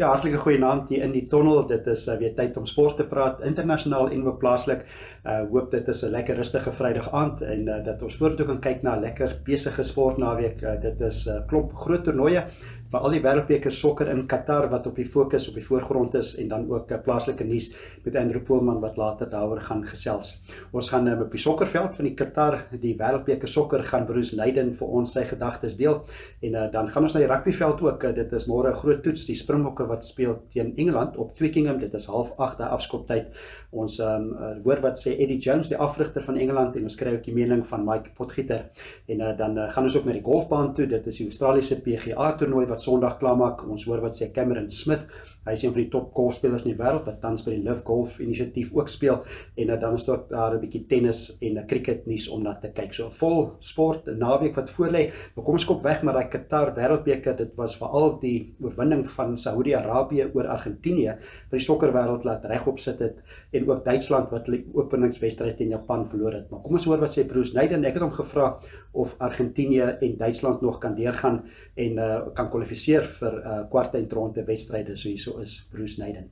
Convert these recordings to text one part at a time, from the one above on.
Ja, hartlike goeienaand hier in die Tonnel. Dit is weer tyd om sport te praat, internasionaal en ook plaaslik. Hoop dit is 'n lekker rustige Vrydag aand en dat ons vorentoe kan kyk na 'n lekker besige sportnaweek. Dit is klomp groot toernooie, veral die wêreldbeker sokker in Qatar wat op die fokus, op die voorgrond is, en dan ook plaaslike nuus met Andrew Poelman wat later daaroor gaan gesels. Ons gaan op die sokkerveld van die Qatar, die wêreldbeker sokker, gaan Bruce Leiden vir ons sy gedagtes deel, en dan gaan ons na die rugbyveld ook. Dit is môre 'n groot toets, die Springbokke wat speel teen Engeland op Twickenham. Dit is 7:30 afskoptyd. Ons hoor wat sê Eddie Jones, die afrigter van Engeland, en ons kry ook die mening van Mike Potgieter. En dan gaan ons ook na die golfbaan toe. Dit is die Australiese PGA toernooi wat Sondag klaarmaak. Ons hoor wat sê Cameron Smith. Hy is een van die top golfspelers in die wêreld wat tans by die Live Golf inisiatief ook speel. En dan is ook daar 'n bietjie tennis en cricket nuus om na te kyk. So vol sport, 'n naweek wat voorlê. Maar kom ons kop weg met daai Qatar wêreldbeker. Dit was veral die oorwinning van Saudi-Arabië oor Argentinië wat die sokkerwêreld laat regop sit het, en ook Duitsland wat die openingswedstryd teen Japan verloor het. Maar kom ons hoor wat sê Bruce Leiden. Ek het hom gevra of Argentinië en Duitsland nog kan deurgaan en kan kwalifiseer vir kwartfinale wedstryde. So hierso is Bruce Leiden.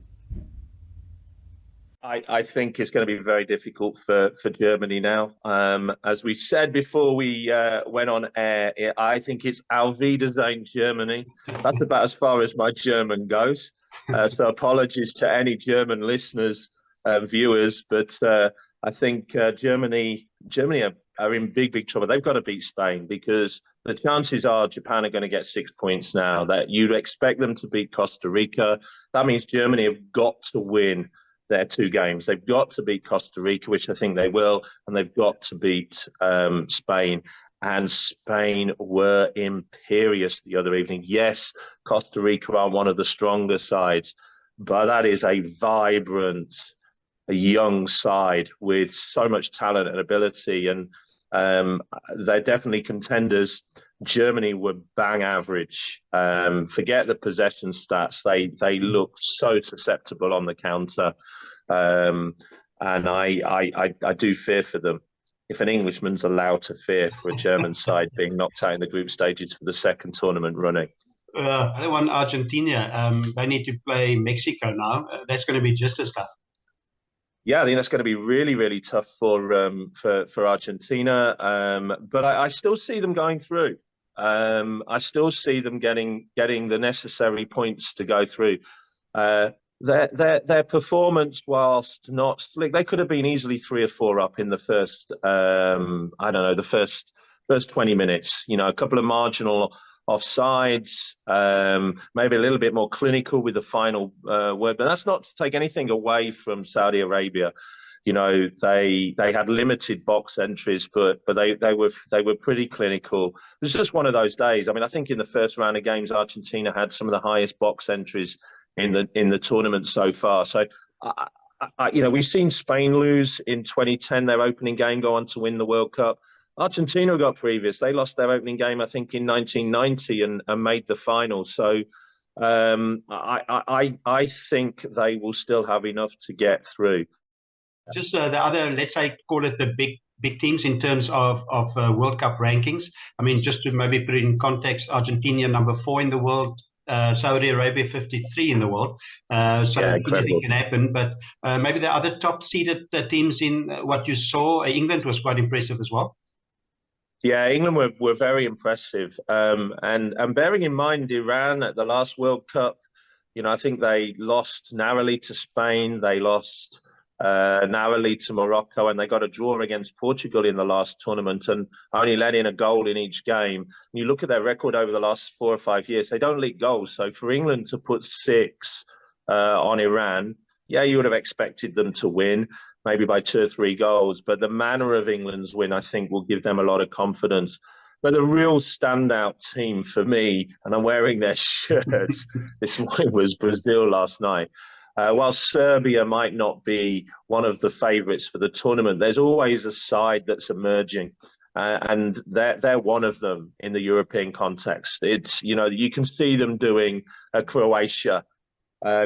I think it's going to be very difficult for Germany now. As we said before we went on air, I think it's Auf Wiedersehen, Germany. That's about as far as my German goes. So apologies to any German listeners, viewers, but I think Germany are in big trouble. They've got to beat Spain because the chances are Japan are going to get 6 points now. That you'd expect them to beat Costa Rica. That means Germany have got to win their 2 games. They've got to beat Costa Rica, which I think they will, and they've got to beat Spain. And Spain were imperious the other evening. Yes, Costa Rica are one of the stronger sides, but that is a vibrant, a young side with so much talent and ability, and they're definitely contenders. Germany were bang average. Forget the possession stats. They look so susceptible on the counter, and I do fear for them. If an Englishman's allowed to fear for a German side being knocked out in the group stages for the second tournament running. Other one, Argentina. They need to play Mexico now. That's going to be just as tough. Yeah, I think that's going to be really tough for Argentina. But I still see them going through. I still see them getting the necessary points to go through. Their performance, whilst not slick, they could have been easily 3 or 4 up in the first the first 20 minutes. You know, a couple of marginal offsides, maybe a little bit more clinical with the final word, but that's not to take anything away from Saudi Arabia. You know, they had limited box entries, but they were pretty clinical. It was just one of those days. I mean, I think in the first round of games, Argentina had some of the highest box entries in the tournament so far. So, you know, we've seen Spain lose in 2010, their opening game, go on to win the World Cup. Argentina got previous. They lost their opening game, I think, in 1990 and made the final. So I think they will still have enough to get through. Just the other, let's say, call it the big teams in terms of World Cup rankings. I mean, just to maybe put it in context, Argentina number 4 in the world, Saudi Arabia 53 in the world. So anything can happen. But maybe the other top seeded teams in what you saw, England was quite impressive as well. Yeah, England were very impressive. And bearing in mind Iran at the last World Cup, you know, I think they lost narrowly to Spain. They lost narrowly to Morocco, and they got a draw against Portugal in the last tournament and only let in a goal in each game. And you look at their record over the last 4 or 5 years, they don't leak goals. So for England to put 6 on Iran, yeah, you would have expected them to win, maybe by 2 or 3 goals. But the manner of England's win, I think, will give them a lot of confidence. But the real standout team for me, and I'm wearing their shirts this morning, was Brazil last night. While Serbia might not be one of the favourites for the tournament, there's always a side that's emerging, and they're one of them in the European context. It's, you know, you can see them doing Croatia.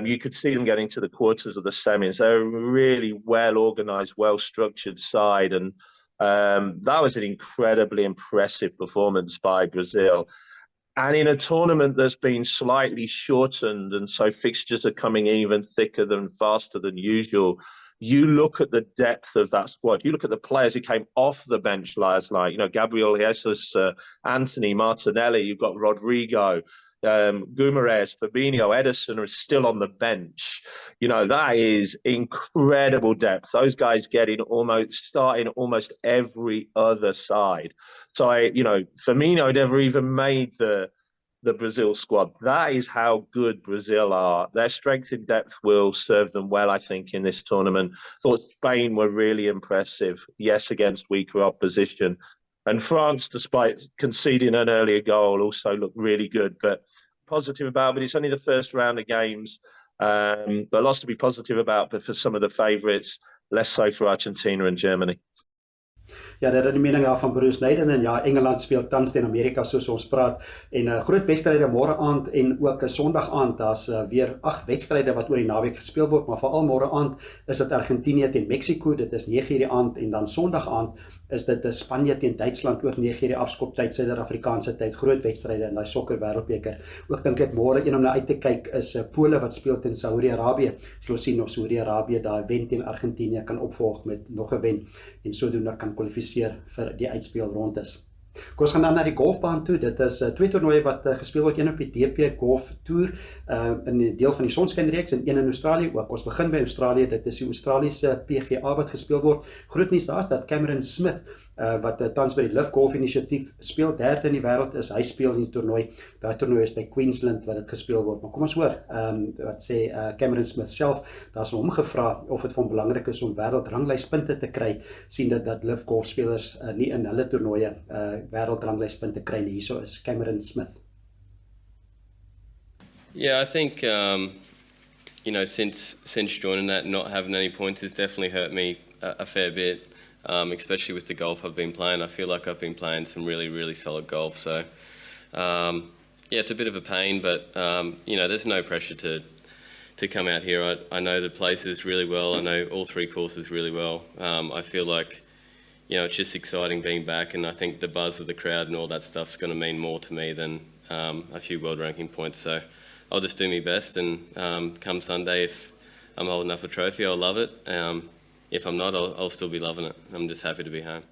You could see them getting to the quarters of the semis. They're a really well-organised, well-structured side, and that was an incredibly impressive performance by Brazil. And in a tournament that's been slightly shortened, and so fixtures are coming even thicker than faster than usual, you look at the depth of that squad. You look at the players who came off the bench last night. Gabriel Jesus, Anthony, Martinelli. You've got Rodrigo, Guimaraes, Fabinho, Edison are still on the bench. That is incredible depth. Those guys starting almost every other side. So Firmino never even made the Brazil squad. That is how good Brazil are. Their strength in depth will serve them well, I think, in this tournament. Thought Spain were really impressive, yes, against weaker opposition. And France, despite conceding an earlier goal, also looked really good. But positive about, but it's only the first round of games. But lots to be positive about, but for some of the favourites, less so for Argentina and Germany. Ja, dit is die mening daar van Bruce Leiden en ja, Engeland speel tans teen Amerika soos ons praat en groot wedstryde môre aand en ook 'n Sondag aand. Daar's weer 8 wedstryde wat oor die naweek gespeel word, maar veral môre aand is dit Argentinië teen Mexico, dit is 9:00 die aand en dan Sondag aand is dit Spanje teen Duitsland ook 9:00 die afskoptyd Suid-Afrikaanse tyd, groot wedstryde in daai sokker wêreldbeker. Ook dink ek môre een om na uit te kyk is Pole wat speel teen Saudi-Arabië. Sou sien of Saudi-Arabië daai wen teen Argentinië kan opvolg met nog 'n wen en sodoende kan kwalifiseer vir die uitspelrondes. Kom ons gaan dan na die golfbaan toe. Dit is 2 toernooie wat gespeel word, een op die DP Golf Tour in 'n deel van die sonskynreeks en een in Australië ook. Ons begin by Australië. Dit is die Australiese PGA wat gespeel word. Groot nuus daar is dat Cameron Smith wat tans by die Live Golf Initiatief speel, 3de in die wêreld is. Hy speel in die toernooi. Daai toernooi is by Queensland wat dit gespeel word. Maar kom ons hoor wat sê Cameron Smith self. Daar's hom gevra of dit vir hom belangrik is om wêreldranglys-punte te kry, sien dat Live Golf spelers nie in hulle toernooie wêreldranglys-punte kry nie. Hierso is Cameron Smith. Yeah, I think since joining that, not having any points has definitely hurt me a fair bit. Especially with the golf I've been playing. I feel like I've been playing some really, really solid golf. So, yeah, it's a bit of a pain, but, there's no pressure to come out here. I know the places really well. I know all 3 courses really well. I feel like, it's just exciting being back, and I think the buzz of the crowd and all that stuff's going to mean more to me than a few world ranking points. So I'll just do my best, and come Sunday, if I'm holding up a trophy, I'll love it. If I'm not, I'll still be loving it. I'm just happy to be home.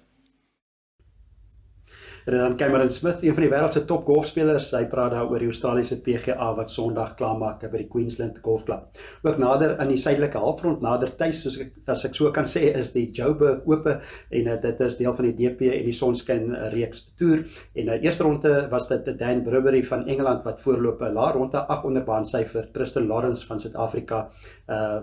En dan Cameron Smith, een van die wêreld se top golfspelers. Hy praat daar oor die Australiese PGA wat Sondag klaarmaak by die Queensland Golf Club. Ook nader aan die suidelike halfrond, nader tuis, as ek so kan sê, is die Joburg Ope en dit is deel van die DP en die Sonskyn reeks toer. En eerste ronde was dit Dan Burberry van Engeland wat voorloop, laer ronde 8 onder baansyfer, Tristan Lawrence van Suid-Afrika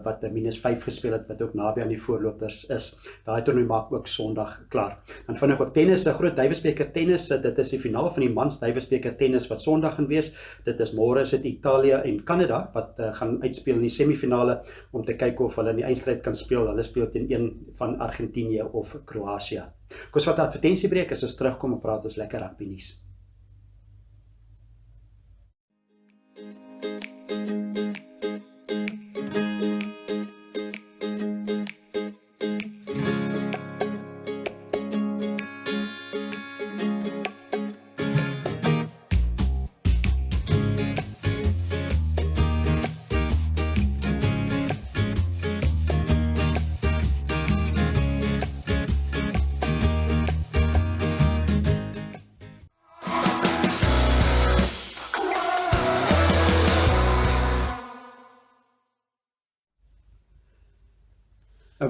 wat -5 gespeel het, wat ook naby aan die voorlopers is. Daai toernooi maak ook Sondag klaar. Dan vinnig ook tennis, 'n groot Davis beker tennis. Dit is die finaal van die mans Davis beker tennis wat Sondag gaan wees. Dit is môre is dit Italië en Kanada wat gaan uitspeel in die semifinale om te kyk of hulle in die eindstryd kan speel. Hulle speel teen een van Argentinië of Kroasie. Kom ons wat advertensiebreek as ons terugkom en praat ons lekker rugby nuus.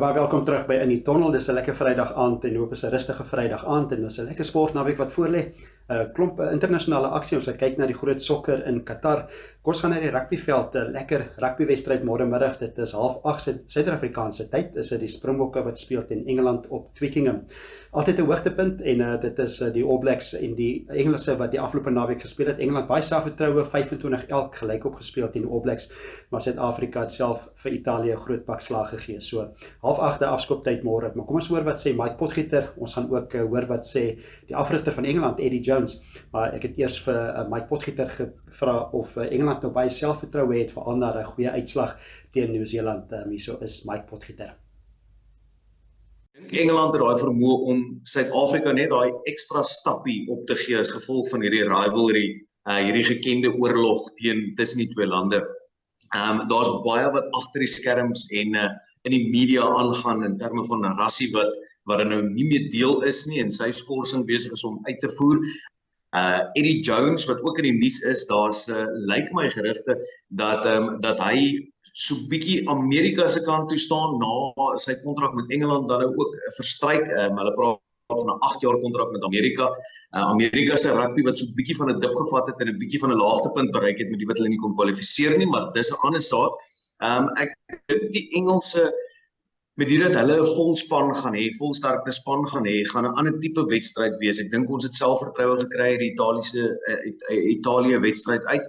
Baie welkom terug by In die Tonnel. Dis 'n lekker Vrydag aand en hoop is 'n rustige Vrydag aand en dis 'n lekker sportnaweek wat voorlê. Klomp internasionale aksie. Ons kyk na die groot sokker in Qatar. Kom ons gaan na die rugbyveld. 'n Lekker rugbywedstryd môre middag. Dit is 7:30 Suid-Afrikaanse tyd. Is dit die Springbokke wat speel teen Engeland op Twickenham. Altyd 'n hoogtepunt en dit is die All Blacks en die Engelse wat die afgelope naweek gespeel het. Engeland baie selfvertroue, 25 elk gelyk op gespeel teen die All Blacks, maar Suid-Afrika het self vir Italië 'n groot pak slag gegee. So 7:30 afskoptyd môre. Maar kom ons hoor wat sê Mike Potgieter. Ons gaan ook hoor wat sê die afrigter van Engeland, Eddie Jones. Maar ek het eers vir Mike Potgieter gevra of Engeland nou baie selfvertroue het veral na 'n goeie uitslag teen Nieu-Seeland. Hierso is Mike Potgieter. Ek dink Engeland het daai vermoë om Suid-Afrika net daai ekstra stappie op te gee as gevolg van hierdie rivalry hierdie gekende oorlog tussen die twee lande. Daar's baie wat agter die skerms en in die media aangaan in terme van narrasie wat er nou nie meer deel is nie en sy skorsing besig is om uit te voer. Eddie Jones wat ook in die nuus is, daar's lyk my gerugte dat hy so bietjie Amerika se kant toe staan na sy kontrak met Engeland dan nou ook verstryk. Hulle praat van 'n 8-jaar kontrak met Amerika. Amerika se rugby wat so 'n bietjie van 'n dip gevat het en 'n bietjie van 'n laagtepunt bereik het met die wat hulle nie kon kwalifiseer nie, maar dis 'n ander saak. Ek dink die Engelse met die dat hulle 'n volspan gaan hê, volsterkte span gaan hê, gaan 'n ander tipe wedstryd wees. Ek dink ons het selfvertroue gekry uit die Italië wedstryd uit.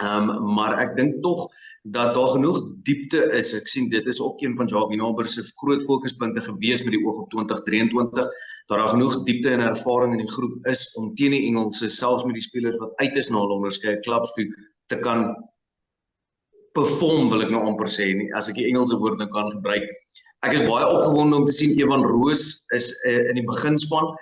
Maar ek dink tog dat daar genoeg diepte is. Ek sien dit is ook een van Jacques Inaber se groot fokuspunte gewees met die oog op 2023, dat daar genoeg diepte en ervaring in die groep is om teen die Engelse, selfs met die spelers wat uit is na hulle onderskeie klubs toe, te kan perform, wil ek nou amper sê, as ek die Engelse woord nou kan gebruik. Ek is baie opgewonde om te sien Evan Roos is in die beginspan.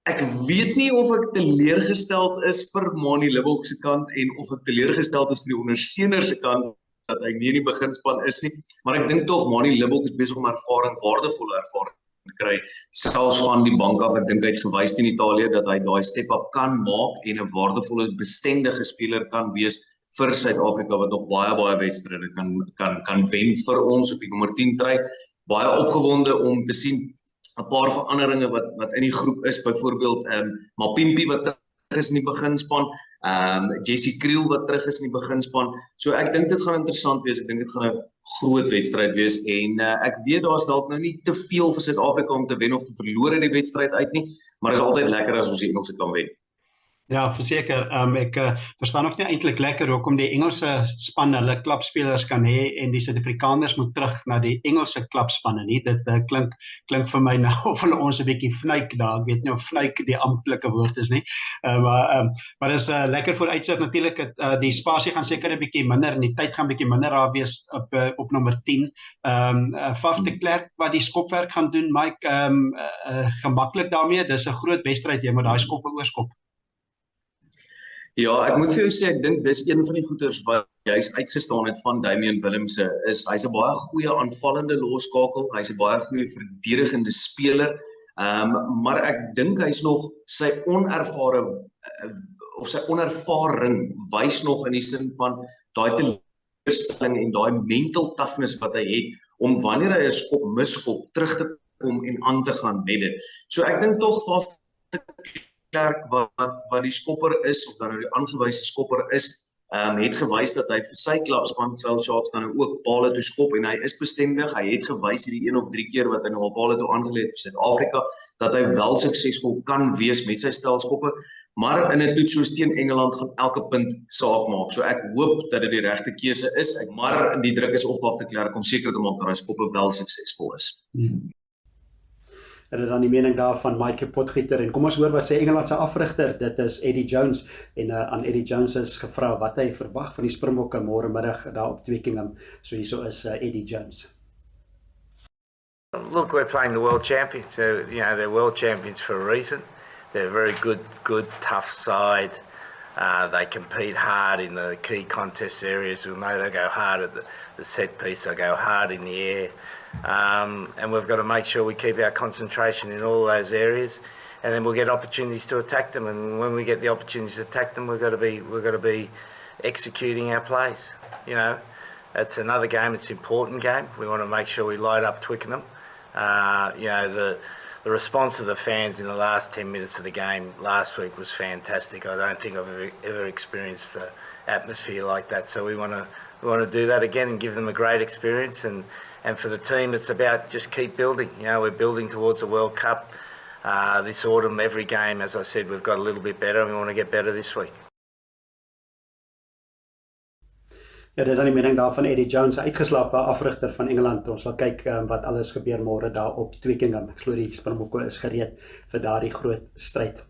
Ek weet nie of ek teleurgesteld is vir Manie Libbok se kant en of ek teleurgesteld is vir die ondersteuner se kant dat hy nie in die beginspan is nie, maar ek dink tog Manie Libbok is besig om waardevolle ervaring te kry, selfs van die bank af. Ek dink hy het gewys teen Italië dat hy daai step-up kan maak en 'n waardevolle, bestendige speler kan wees vir Suid-Afrika wat nog baie wedstryde kan wen vir ons op die nommer 10 try. Baie opgewonde om te sien 'n paar veranderinge wat in die groep is, byvoorbeeld Mapimpi wat terug is in die beginspan, Jessie Kriel wat terug is in die beginspan. So ek dink dit gaan interessant wees. Ek dink dit gaan 'n groot wedstryd wees en ek weet daar's dalk nou nie te veel vir Suid-Afrika om te wen of te verloor in die wedstryd uit nie, maar dit is altyd lekker as ons die Engelse kan wen. Ja, verseker. Ek verstaan ook nie eintlik lekker hoekom die Engelse span hulle klubspelers kan hê en die Suid-Afrikaners moet terug na die Engelse klubspanne nie. Dit klink vir my nou of hulle ons 'n bietjie vnuik daar. Ek weet nie of vnuik die amptelike woord is nie. Maar dis lekker vooruitsig natuurlik. Die spasie gaan seker 'n bietjie minder en die tyd gaan bietjie minder daar wees op nommer 10. Faf de Klerk wat die skopwerk gaan doen, Mike, gemaklik daarmee. Dis 'n groot wedstryd jy met daai skop oorskop. Ja, ek moet vir jou sê, ek dink dis een van die goeters wat juist uitgestaan het van Damian Willemse, hy's 'n baie goeie aanvallende losskakel, hy's 'n baie goeie verdedigende speler, maar ek dink hy's nog sy onervaring wys nog in die sin van daai teleurstelling en daai mental toughness wat hy het, om wanneer hy 'n skop misskop, terug te kom en aan te gaan met dit. So ek dink tog Faf Klerk wat die skopper is, of dan nou die aangewyse skopper is, het gewys dat hy vir sy klubspan Sharks dan ook pale toe skop en hy is bestendig. Hy het gewys hierdie 1 of 3 keer wat hy nou al pale toe aangelê het vir Suid-Afrika dat hy wel suksesvol kan wees met sy stel skoppe, maar in 'n toets soos teen Engeland gaan elke punt saak maak. So ek hoop dat dit die regte keuse is, maar die druk is op Faf de Klerk om seker te maak dat hy skoppe wel suksesvol is. Dit is dan die mening daar van Mike Potgieter en kom ons hoor wat sê Engeland se afrigter, dit is Eddie Jones en aan Eddie Jones is gevra wat hy verwag van die Springbokke môre middag daar op Twickenham. So hierso is Eddie Jones. Look, we're playing the world champions. So, they're world champions for a reason. They're a very good, tough side. They compete hard in the key contest areas. We'll know they go hard at the set piece, they go hard in the air. And we've got to make sure we keep our concentration in all those areas, and then we'll get opportunities to attack them. And when we get the opportunities to attack them, we've got to be executing our plays. It's another game. It's an important game. We want to make sure we light up Twickenham. The response of the fans in the last 10 minutes of the game last week was fantastic. I don't think I've ever experienced the atmosphere like that. So we want to do that again and give them a great experience. And for the team, it's about just keep building. We're building towards the World Cup this autumn. Every game, as I said, we've got a little bit better, and we want to get better this week. Ja, dit is dan die mening daar van Eddie Jones, uitgeslaapte afrigter van Engeland. Ons sal kyk wat alles gebeur môre daar op Twickenham. Ek glo die Springbokke is gereed vir daardie groot stryd.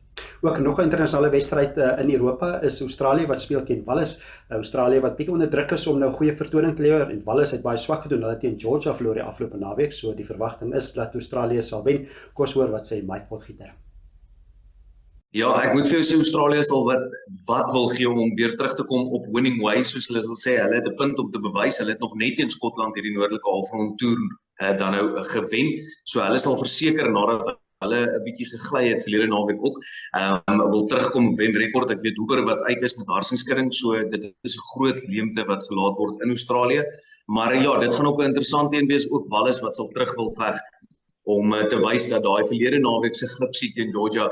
Ook nog 'n internasionale wedstryd in Europa is Australië wat speel teen Wallis. Australië wat bietjie onder druk is om nou 'n goeie vertoning te lewer en Wallis het baie swak gedoen. Hulle teen Georgia verloor die afgelope naweek, so die verwagting is dat Australië sal wen. Kom ons hoor wat sê Mike Potgieter. Ja, ek moet vir jou sê Australië sal wat wil gee om weer terug te kom op winning ways, soos hulle sal sê. Hulle het 'n punt om te bewys. Hulle het nog net teen Skotland hierdie noordelike halfrond toer dan nou gewen. So hulle sal verseker nadat hulle 'n bietjie gegly het verlede naweek ook, wil terugkom op wenrekord. Ek weet Hooper wat uit is met harsingskudding, so dit is 'n groot leemte wat gelaat word in Australië. Maar ja, dit gaan ook 'n interessante een wees, ook Wallis wat sal terug wil veg om te wys dat daai verlede naweek se glipsie teen Georgia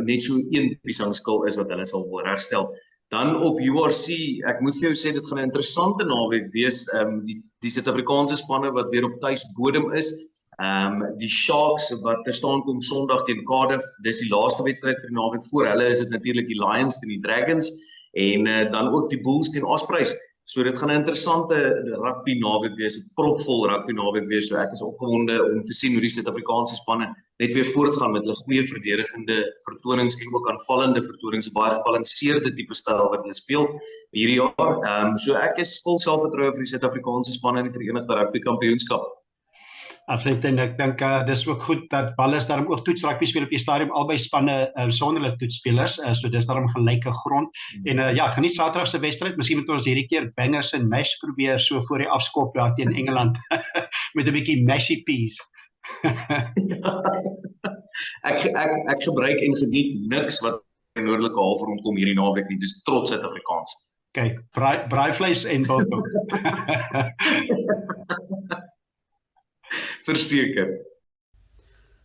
net so een piesangskil is wat hulle sal wil regstel. Dan op URC, ek moet vir jou sê dit gaan 'n interessante naweek wees. Die Suid-Afrikaanse spanne wat weer op tuisbodem is. Die Sharks wat te staan kom Sondag teen Cardiff. Dis die laaste wedstryd vir die naweek. Voor hulle is dit natuurlik die Lions teen die Dragons en dan ook die Bulls teen Ospreys. So dit gaan 'n interessante rugby naweek wees, 'n propvol rugby naweek wees. So ek is opgewonde om te sien hoe die Suid-Afrikaanse spanne net weer voortgaan met hulle goeie verdedigende vertonings en ook aanvallende vertonings, 'n baie gebalanseerde tipe styl wat hulle speel hierdie jaar. So ek is vol selfvertroue vir die Suid-Afrikaanse spanne in die Verenigde Rugby Kampioenskap. Absoluut, en ek dink dis ook goed dat Wallis daarom ook toets rugby speel op die stadium, albei spanne sonder hulle toetsspelers, so dis daarom gelyke grond. En ja, geniet Saterdag se wedstryd. Miskien moet ons hierdie keer bangers en mash probeer so voor die afskop daar teen Engeland met 'n bietjie mashy peas. Ek gebruik en geniet niks wat in die noordelike halfrond kom hierdie naweek nie. Dis trots Suid-Afrikaans. Kyk, braaivleis en biltong. Verseker.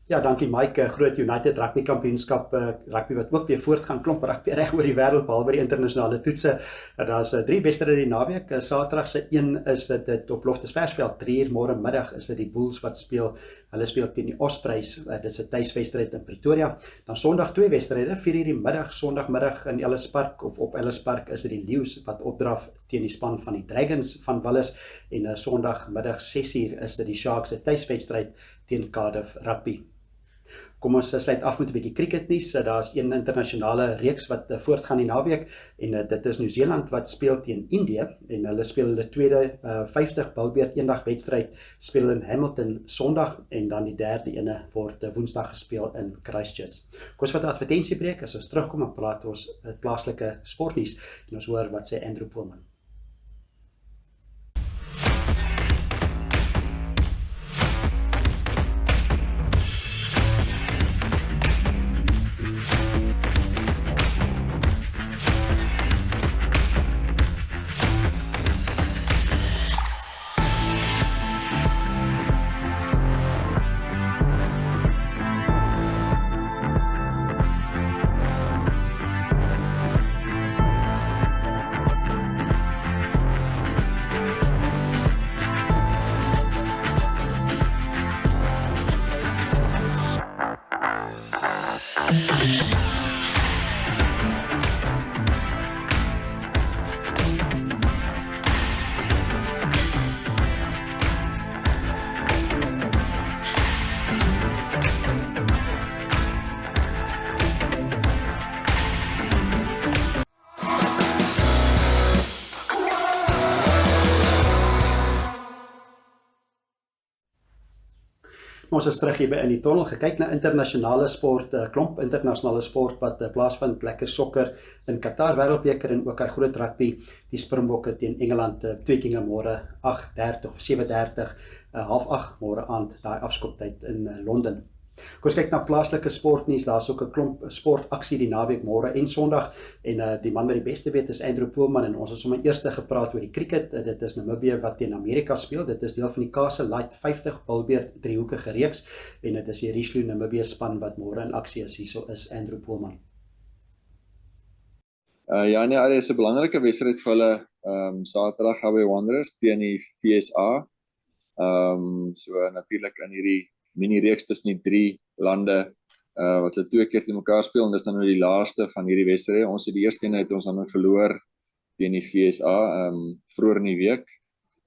Ja, dankie Mike. Groot United Rugby Kampioenskap, rugby wat ook weer voortgaan, klomp rugby reg oor die wêreld behalwe die internasionale toetse. Daar's 3 wedstryde die naweek. Saterdag se een is dit op Loftusversveld, 3:00 môre middag is dit die Bulls wat speel. Hulle speel teen die Ospreys. Dit is 'n tuiswedstryd in Pretoria. Dan Sondag 2 wedstryde, 4:00 die middag, Sondagmiddag in Ellis Park of op Ellis Park is dit die Lions wat opdraf teen die span van die Dragons van Wallis en Sondagmiddag 6:00 is dit die Sharks se tuiswedstryd teen Cardiff Rugby. Kom ons sluit af met 'n bietjie cricketnuus. Daar's een internasionale reeks wat voortgaan die naweek en dit is Nieu-Seeland wat speel teen Indië en hulle speel hulle tweede 50 bilbeerd eendag wedstryd speel in Hamilton Sondag en dan die derde ene word Woensdag gespeel in Christchurch. Kom ons vat 'n advertensiebreek, as ons terugkom en praat ons plaaslike sportnuus en ons hoor wat sê Andrew Poelman. Ons is terug hier by in die Tonnel, gekyk na internasionale sport, klomp internasionale sport wat plaasvind, lekker sokker in Qatar Wêreldbeker en ook hy groot rugby, die Springbokke teen Engeland, 2 keer môre 8:30 of 7:30, 7:30 môre aand, daai afskoptyd in Londen. Kom ons kyk na plaaslike sportnuus, daar's ook 'n klomp sportaksie die naweek môre en Sondag en die man wat die beste weet is Andrew Poelman en ons het sommer eers gepraat oor die cricket. Dit is Namibië wat teen Amerika speel. Dit is deel van die Castle Light 50 bilbeerd driehoekige reeks en dit is die Richelieu Namibië span wat môre in aksie is. Hierso is Andrew Poelman. Ja nee, dit is 'n belangrike wedstryd vir hulle Saterdag by Wanderers teen die VSA. So natuurlik in hierdie mini-reeks tussen die 3 lande wat hulle 2 keer teen mekaar speel en dis dan nou die laaste van hierdie wedstrye. Ons het die eerste een uit ons dan verloor teen die VSA vroeër in die week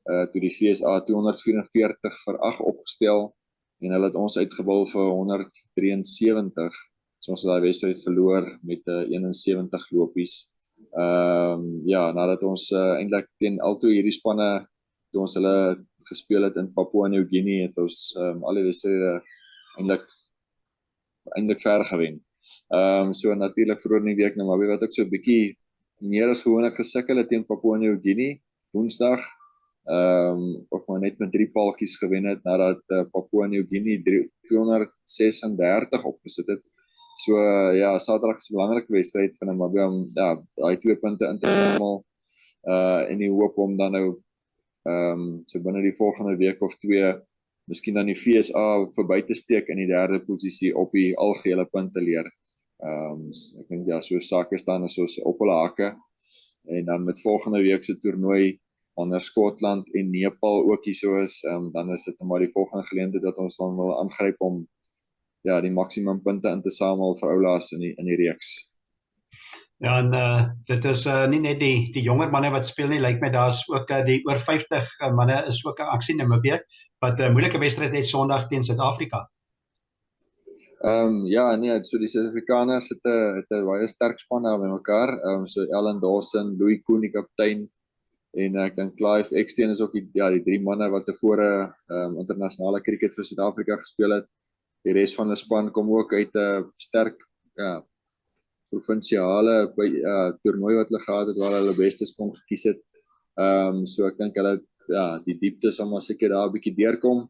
toe die VSA 244-8 opgestel en hulle het ons uitgebal vir 173. So ons het daai wedstryd verloor met 71 lopies. Ja, nadat ons eintlik teen altoe hierdie spanne toe ons hulle gespeel het in Papua New Guinea het ons al die wedstryde eintlik ver gewen. So natuurlik vroeër in die week Namibië wat ook so 'n bietjie meer as gewoonlik gesukkel het teen Papua Nieu-Guinea Woensdag. Of maar net met 3 paltjies gewen het nadat Papua Nieu-Guinea 236 opgesit het. So ja, Saterdag is 'n belangrike wedstryd van Namibië om daai 2 punte in te samel in die hoop om dan nou so binne die volgende week of 2 miskien dan die FSA verby te steek in die 3de posisie op die algehele punteleer. Ek dink ja, so sake staan is ons op hulle hakke en dan met volgende week se toernooi onder Skotland en Nepal ook hier so is, dan is dit maar die volgende geleentheid dat ons dan wil aangryp om ja, die maksimum punte in te samel vir oulaas in die reeks. Ja, en dit is nie net die jonger manne wat speel nie, lyk my daar's ook die oor 50 manne is ook 'n aksie in Namibië, wat 'n moeilike wedstryd het Sondag teen Suid-Afrika. Ja, nee, so die Suid-Afrikaners het 'n baie sterk span daar by mekaar. So Ellen Dawson, Louis Koen die kaptein en ek dink Clive Eksteen is ook die 3 manne wat tevore internasionale cricket vir Suid-Afrika gespeel het. Die res van die span kom ook uit 'n sterk provinsiale toernooi wat hulle gehad het waar hulle beste span gekies het. So ek dink hulle die diepte sal maar seker daar 'n bietjie deurkom.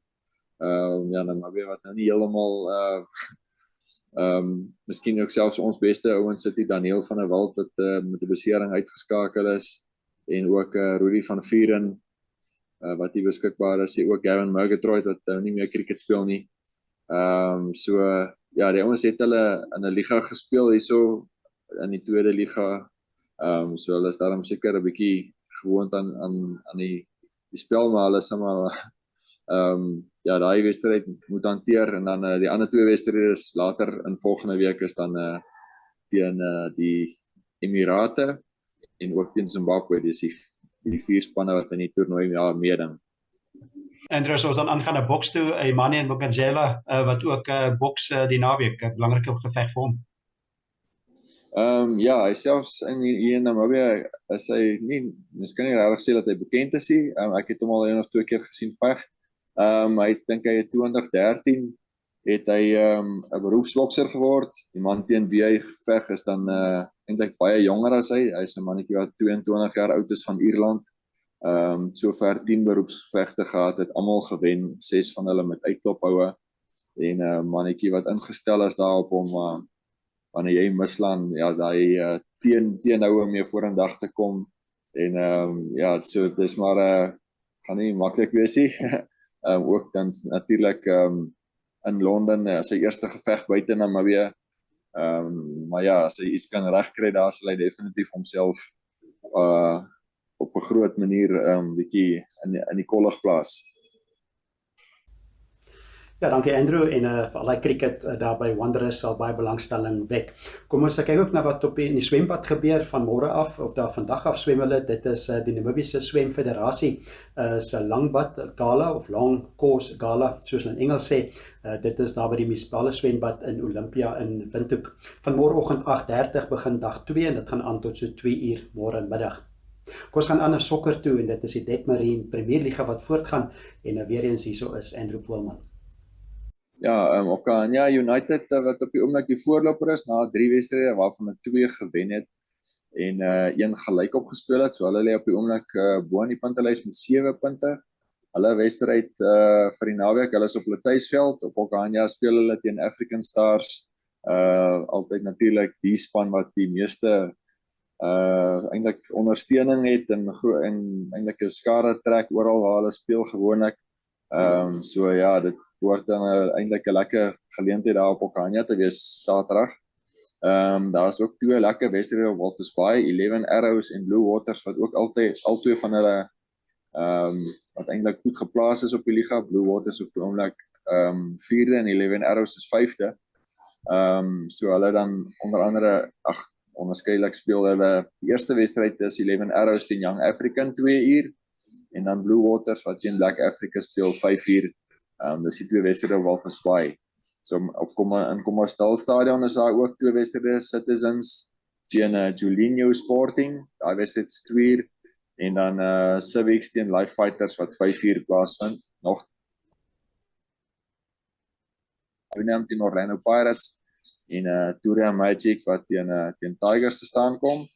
Ja, Namibië wat nou nie heeltemal miskien ook selfs ons beste ouens sit die Daniel van der Walt wat met 'n besering uitgeskakel is en ook Rudy van Vuren wat die beskikbaar is, ook Gavin Murgatroyd wat nou nie meer cricket speel nie. So ja, die ouens het hulle in 'n liga gespeel hierso in die 2de liga. So hulle is daarom seker 'n bietjie gewoond aan die spel, maar hulle sê maar daai wedstryd moet hanteer en dan die ander 2 wedstryde is later in volgende week is dan teen die Emirate en ook teen Zimbabwe, dis die 4 spanne wat in die toernooi meeding. Andrew, ons dan aangaan na boks toe, Imani en Mokajela wat ook boks die naweek, 'n belangrike geveg vir hom. Ja, hy selfs in Namibië is hy nie, miskien nie regtig sê dat hy bekend is nie. Ek het hom al 1 of 2 keer gesien veg. Hy dink hy het 2013 het hy 'n beroepsbokser geword. Die man teen wie hy geveg is dan eintlik baie jonger as hy. Hy's 'n mannetjie wat 22 jaar oud is van Ierland. Sover 10 beroepsgevegte gehad het, almal gewen, 6 van hulle met uitklophoue en 'n mannetjie wat ingestel is daarop om wanneer jy mislaan, ja, daai teenhoue mee vorendag te kom en so dis maar gaan nie maklik wees nie. Ook dan natuurlik in Londen sy eerste geveg buite Namibië. Maar ja, as hy iets kan regkry daar sal hy definitief homself op 'n groot manier bietjie in die kollig plaas. Ja, dankie Andrew en vir al die cricket daar by Wanderers sal baie belangstelling wek. Kom ons kyk ook na wat in die swembad gebeur van môre af of daar vandag af swem hulle. Dit is die Namibiese Swemfederasie se langbad gala of long course gala soos in Engels sê. Dit is daar by die munisipale swembad in Olympia in Windhoek. Van môreoggend 8:30 begin dag 2 en dit gaan aan tot so 2 uur môre middag. Kom ons gaan aan na sokker toe en dit is die Detmarine Premier Liga wat voortgaan en weer eens hierso is Andrew Poelman. Ja, Okania United wat op die oomblik die voorloper is na 3 wedstryde waarvan hulle 2 gewen het en 1 gelyk opgespeel het. So hulle lê op die oomblik bo in die puntelys met 7 punte. Hulle wedstryd vir die naweek, hulle is op hulle tuisveld. Op Okania speel hulle teen African Stars. Altyd natuurlik die span wat die meeste eintlik ondersteuning het en eintlik 'n skare trek oral waar hulle speel gewoonlik. So ja, dit word dan eintlik 'n lekker geleentheid daar op Okania te wees Saterdag. Daar is ook 2 lekker wedstryde op Walvis Bay, 11 Arrows en Blue Waters wat ook albei van hulle wat eintlik goed geplaas is op die liga. Blue Waters op die oomblik 4de en 11 Arrows is 5de. So hulle dan onder andere onderskeidelik speel hulle die eerste wedstryd is 11 Arrows teen Young African 2 uur en dan Blue Waters wat teen Black Africa speel 5 uur. Dis die 2 wedstryde op Walvis Bay. So in Kommersdal Stadion is daar ook 2 wedstryde, Citizens teen Julinho Sporting, daai wedstryd is 2 uur en dan Civics teen Life Fighters wat 5 uur plaasvind. Nog teen Orlando Pirates en Turia Magic wat teen Tigers te staan kom.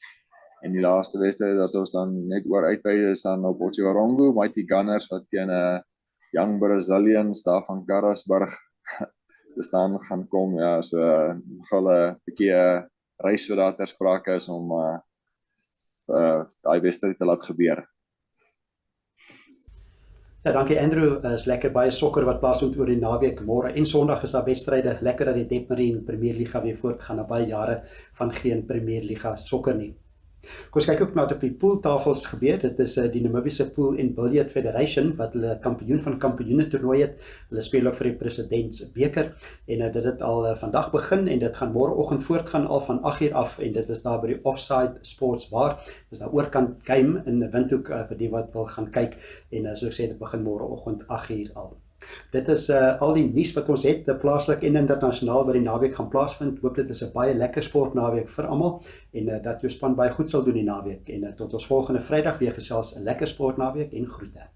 En die laaste wedstryd dat ons dan net oor uitwy is dan op Otjiwarongo, Mighty Gunners wat teen Young Brazilians daar van Karasburg te staan gaan kom. Ja, so nogal 'n bietjie reis wat daar ter sprake is om daai wedstryd te laat gebeur. Ja, dankie Andrew. Is lekker baie sokker wat plaasvind oor die naweek. Môre en Sondag is daar wedstryde. Lekker dat die Depmarine Premier Liga weer voortgaan na baie jare van geen Premier Liga sokker nie. Kom ons kyk ook na wat op die pooltafels gebeur. Dit is die Namibiese Pool and Billiard Federation wat hulle kampioen van kampioene toernooi het. Hulle speel ook vir die Presidentsbeker en dit het al vandag begin en dit gaan môreoggend voortgaan al van 8uur af en dit is daar by die Offside Sports Bar. Dis daar oorkant game in Windhoek vir die wat wil gaan kyk en soos ek sê dit begin môreoggend 8uur al. Dit is al die nuus wat ons het, plaaslik en internasionaal wat die naweek gaan plaasvind. Hoop dit is 'n baie lekker sportnaweek vir almal en dat jou span baie goed sal doen die naweek en tot ons volgende Vrydag weer gesels 'n lekker sportnaweek en groete.